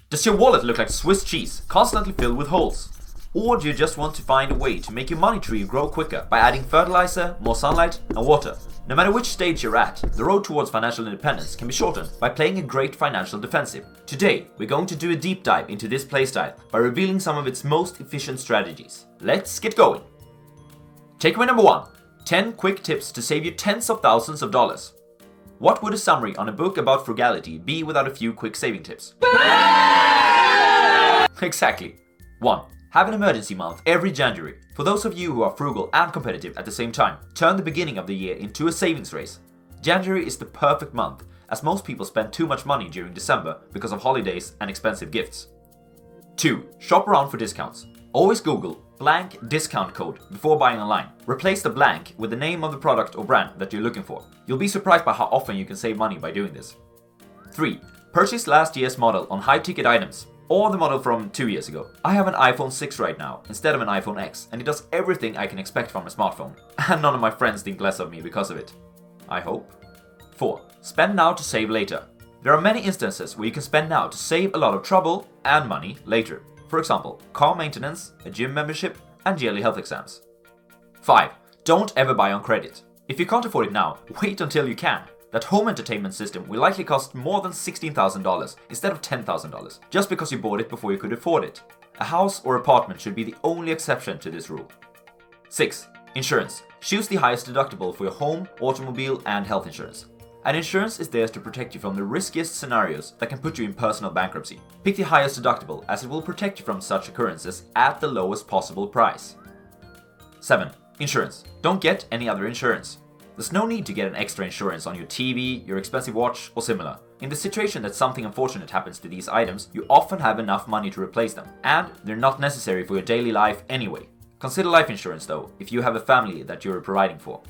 Does your wallet look like Swiss cheese, constantly filled with holes? Or do you just want to find a way to make your money tree grow quicker by adding fertilizer, more sunlight, and water? No matter which stage you're at, the road towards financial independence can be shortened by playing a great financial defensive. Today, we're going to do a deep dive into this playstyle by revealing some of its most efficient strategies. Let's get going! Takeaway number 1. 10 quick tips to save you tens of thousands of dollars. What would a summary on a book about frugality be without a few quick saving tips? Exactly. 1. Have an emergency month every January. For those of you who are frugal and competitive at the same time, turn the beginning of the year into a savings race. January is the perfect month, as most people spend too much money during December because of holidays and expensive gifts. 2. Shop around for discounts. Always Google blank discount code before buying online. Replace the blank with the name of the product or brand that you're looking for. You'll be surprised by how often you can save money by doing this. 3. Purchase last year's model on high-ticket items, or the model from 2 years ago. I have an iPhone 6 right now instead of an iPhone X, and it does everything I can expect from a smartphone. And none of my friends think less of me because of it. I hope. 4. Spend now to save later. There are many instances where you can spend now to save a lot of trouble and money later. For example, car maintenance, a gym membership, and yearly health exams. 5. Don't ever buy on credit. If you can't afford it now, wait until you can. That home entertainment system will likely cost more than $16,000 instead of $10,000, just because you bought it before you could afford it. A house or apartment should be the only exception to this rule. 6. Insurance. Choose the highest deductible for your home, automobile, and health insurance. And insurance is there to protect you from the riskiest scenarios that can put you in personal bankruptcy. Pick the highest deductible, as it will protect you from such occurrences at the lowest possible price. 7. Insurance. Don't get any other insurance. There's no need to get an extra insurance on your TV, your expensive watch, or similar. In the situation that something unfortunate happens to these items, you often have enough money to replace them, and they're not necessary for your daily life anyway. Consider life insurance though, if you have a family that you're providing for.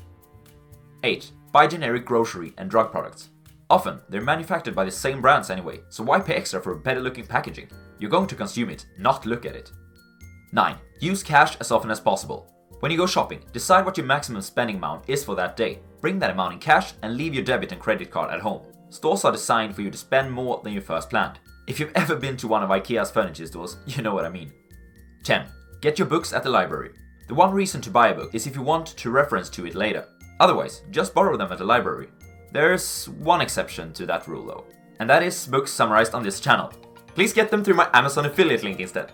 8. Buy generic grocery and drug products. Often, they're manufactured by the same brands anyway, so why pay extra for better looking packaging? You're going to consume it, not look at it. 9. Use cash as often as possible. When you go shopping, decide what your maximum spending amount is for that day. Bring that amount in cash and leave your debit and credit card at home. Stores are designed for you to spend more than you first planned. If you've ever been to one of IKEA's furniture stores, you know what I mean. 10. Get your books at the library. The one reason to buy a book is if you want to reference to it later. Otherwise, just borrow them at the library. There's one exception to that rule though, and that is books summarized on this channel. Please get them through my Amazon affiliate link instead.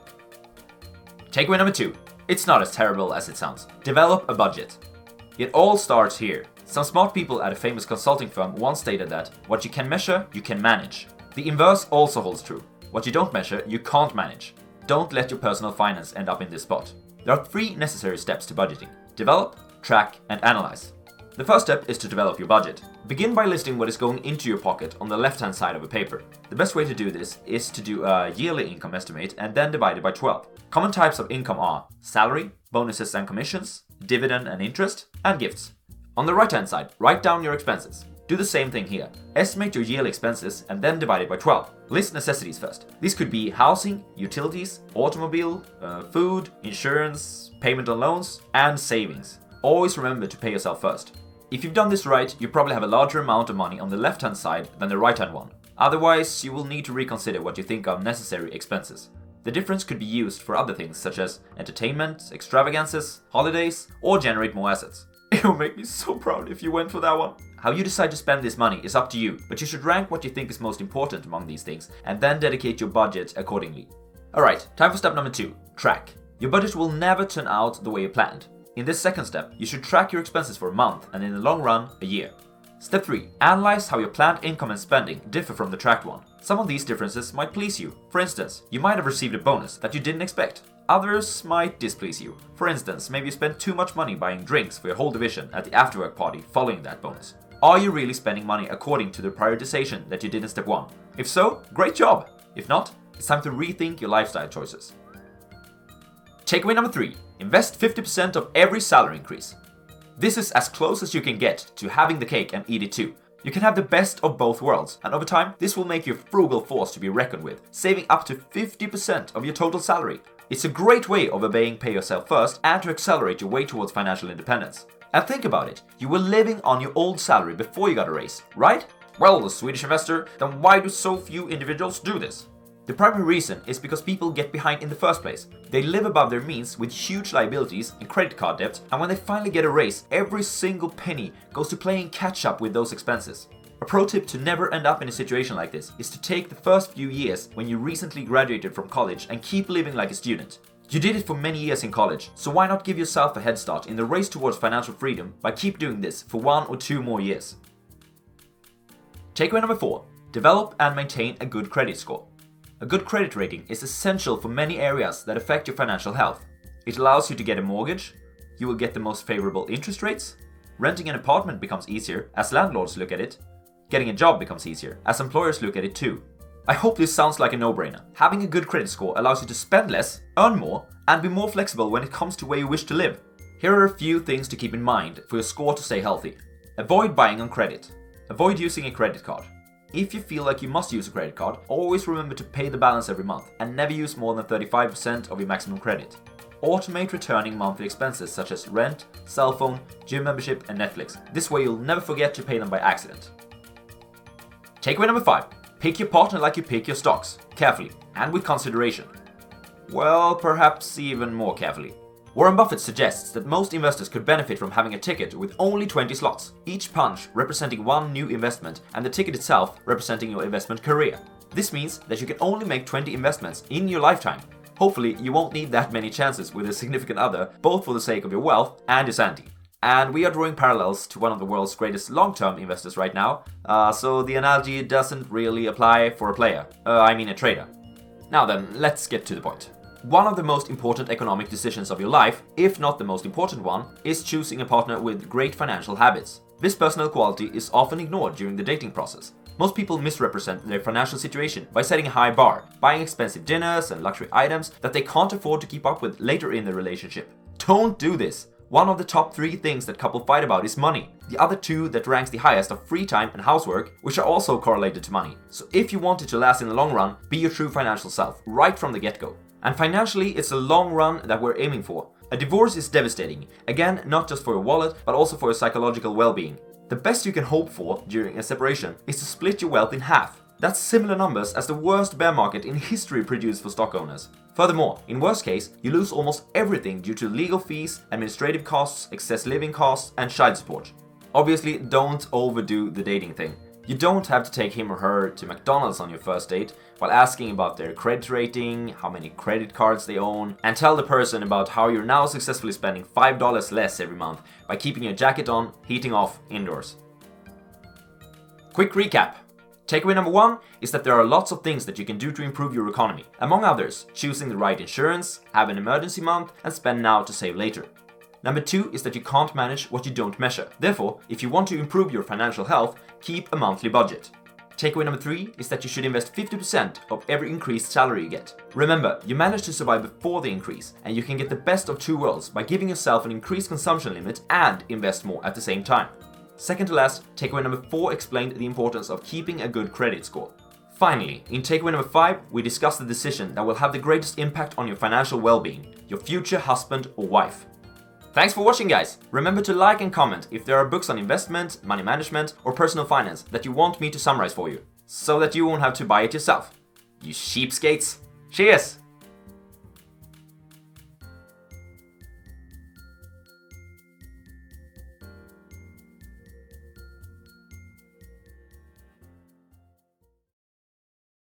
Takeaway number 2. It's not as terrible as it sounds. Develop a budget. It all starts here. Some smart people at a famous consulting firm once stated that what you can measure, you can manage. The inverse also holds true. What you don't measure, you can't manage. Don't let your personal finance end up in this spot. There are 3 necessary steps to budgeting: develop, track, and analyze. The first step is to develop your budget. Begin by listing what is going into your pocket on the left-hand side of a paper. The best way to do this is to do a yearly income estimate and then divide it by 12. Common types of income are salary, bonuses and commissions, dividend and interest, and gifts. On the right-hand side, write down your expenses. Do the same thing here. Estimate your yearly expenses and then divide it by 12. List necessities first. These could be housing, utilities, automobile, food, insurance, payment on loans, and savings. Always remember to pay yourself first. If you've done this right, you probably have a larger amount of money on the left-hand side than the right-hand one. Otherwise, you will need to reconsider what you think are necessary expenses. The difference could be used for other things such as entertainment, extravagances, holidays, or generate more assets. It would make me so proud if you went for that one. How you decide to spend this money is up to you, but you should rank what you think is most important among these things and then dedicate your budget accordingly. Alright, time for step number 2, track. Your budget will never turn out the way you planned. In this second step, you should track your expenses for a month and in the long run, a year. Step 3. Analyze how your planned income and spending differ from the tracked one. Some of these differences might please you. For instance, you might have received a bonus that you didn't expect. Others might displease you. For instance, maybe you spent too much money buying drinks for your whole division at the afterwork party following that bonus. Are you really spending money according to the prioritization that you did in step 1? If so, great job! If not, it's time to rethink your lifestyle choices. Takeaway number 3. Invest 50% of every salary increase. This is as close as you can get to having the cake and eat it too. You can have the best of both worlds, and over time, this will make you a frugal force to be reckoned with, saving up to 50% of your total salary. It's a great way of obeying pay yourself first and to accelerate your way towards financial independence. And think about it, you were living on your old salary before you got a raise, right? Well, the Swedish investor, then why do so few individuals do this? The primary reason is because people get behind in the first place. They live above their means with huge liabilities and credit card debt, and when they finally get a raise, every single penny goes to playing catch up with those expenses. A pro tip to never end up in a situation like this is to take the first few years when you recently graduated from college and keep living like a student. You did it for many years in college, so why not give yourself a head start in the race towards financial freedom by keep doing this for 1 or 2 more years. Takeaway number 4. Develop and maintain a good credit score. A good credit rating is essential for many areas that affect your financial health. It allows you to get a mortgage, you will get the most favorable interest rates, renting an apartment becomes easier as landlords look at it, getting a job becomes easier as employers look at it too. I hope this sounds like a no-brainer. Having a good credit score allows you to spend less, earn more, and be more flexible when it comes to where you wish to live. Here are a few things to keep in mind for your score to stay healthy. Avoid buying on credit. Avoid using a credit card. If you feel like you must use a credit card, always remember to pay the balance every month and never use more than 35% of your maximum credit. Automate returning monthly expenses such as rent, cell phone, gym membership, and Netflix. This way you'll never forget to pay them by accident. Takeaway number 5. Pick your partner like you pick your stocks, carefully and with consideration. Well, perhaps even more carefully. Warren Buffett suggests that most investors could benefit from having a ticket with only 20 slots, each punch representing one new investment and the ticket itself representing your investment career. This means that you can only make 20 investments in your lifetime. Hopefully, you won't need that many chances with a significant other, both for the sake of your wealth and your sanity. And we are drawing parallels to one of the world's greatest long-term investors right now, so the analogy doesn't really apply for a player. A trader. Now then, let's get to the point. One of the most important economic decisions of your life, if not the most important one, is choosing a partner with great financial habits. This personal quality is often ignored during the dating process. Most people misrepresent their financial situation by setting a high bar, buying expensive dinners and luxury items that they can't afford to keep up with later in the relationship. Don't do this! One of the top 3 things that couples fight about is money. The other 2 that ranks the highest are free time and housework, which are also correlated to money. So if you want it to last in the long run, be your true financial self, right from the get-go. And financially, it's a long run that we're aiming for. A divorce is devastating. Again, not just for your wallet, but also for your psychological well-being. The best you can hope for during a separation is to split your wealth in half. That's similar numbers as the worst bear market in history produced for stock owners. Furthermore, in worst case, you lose almost everything due to legal fees, administrative costs, excess living costs, and child support. Obviously, don't overdo the dating thing. You don't have to take him or her to McDonald's on your first date while asking about their credit rating, how many credit cards they own, and tell the person about how you're now successfully spending $5 less every month by keeping your jacket on, heating off indoors. Quick recap. Takeaway number 1 is that there are lots of things that you can do to improve your economy. Among others, choosing the right insurance, have an emergency month, and spend now to save later. Number 2 is that you can't manage what you don't measure. Therefore, if you want to improve your financial health, keep a monthly budget. Takeaway number 3 is that you should invest 50% of every increased salary you get. Remember, you managed to survive before the increase, and you can get the best of 2 worlds by giving yourself an increased consumption limit and invest more at the same time. Second to last, takeaway number 4 explained the importance of keeping a good credit score. Finally, in takeaway number 5, we discussed the decision that will have the greatest impact on your financial well-being, your future husband or wife. Thanks for watching, guys! Remember to like and comment if there are books on investment, money management, or personal finance that you want me to summarize for you, so that you won't have to buy it yourself. You cheapskates! Cheers!